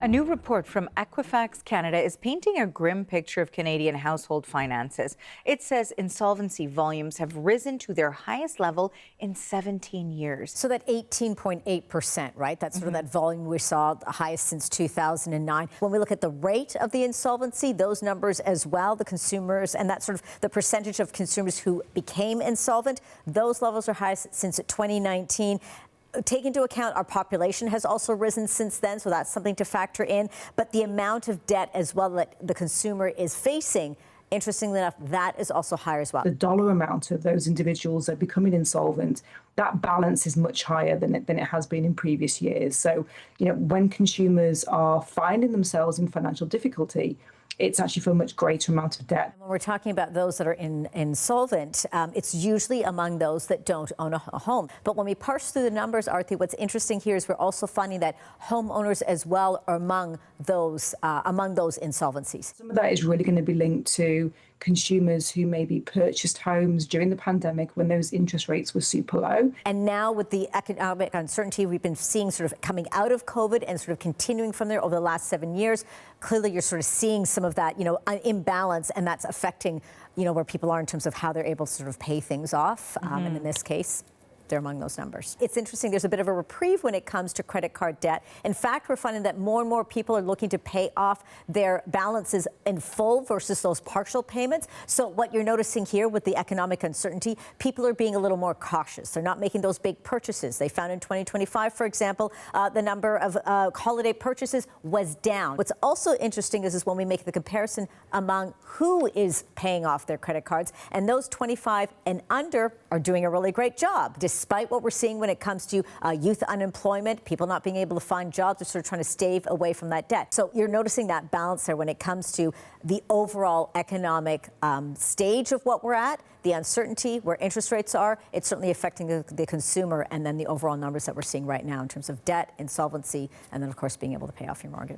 A new report from Equifax Canada is painting a grim picture of Canadian household finances. It says insolvency volumes have risen to their highest level in 17 years. So that 18.8%, right? That's sort of that volume we saw, the highest since 2009. When we look at the rate of the insolvency, those numbers as well, the consumers, and that sort of the percentage of consumers who became insolvent, those levels are highest since 2019. Take into account our population has also risen since then, so that's something to factor in. But the amount of debt as well that the consumer is facing, interestingly enough, that is also higher as well. The dollar amount of those individuals that are becoming insolvent, that balance is much higher than it has been in previous years. So, when consumers are finding themselves in financial difficulty, it's actually for a much greater amount of debt. When we're talking about those that are insolvent, it's usually among those that don't own a home. But when we parse through the numbers, Arthi, what's interesting here is we're also finding that homeowners as well are among those insolvencies. Some of that is really going to be linked to consumers who maybe purchased homes during the pandemic when those interest rates were super low. And now with the economic uncertainty we've been seeing sort of coming out of COVID and sort of continuing from there over the last 7 years, clearly you're sort of seeing some of that, imbalance, and that's affecting, where people are in terms of how they're able to sort of pay things off. And in this case, they're among those numbers. It's interesting, there's a bit of a reprieve when it comes to credit card debt. In fact, we're finding that more and more people are looking to pay off their balances in full versus those partial payments. So what you're noticing here with the economic uncertainty, people are being a little more cautious. They're not making those big purchases. They found in 2025, for example, the number of holiday purchases was down. What's also interesting is when we make the comparison among who is paying off their credit cards, and those 25 and under are doing a really great job. Despite what we're seeing when it comes to youth unemployment, people not being able to find jobs, they're sort of trying to stave away from that debt. So you're noticing that balance there when it comes to the overall economic stage of what we're at, the uncertainty, where interest rates are. It's certainly affecting the consumer, and then the overall numbers that we're seeing right now in terms of debt, insolvency, and then, of course, being able to pay off your mortgage.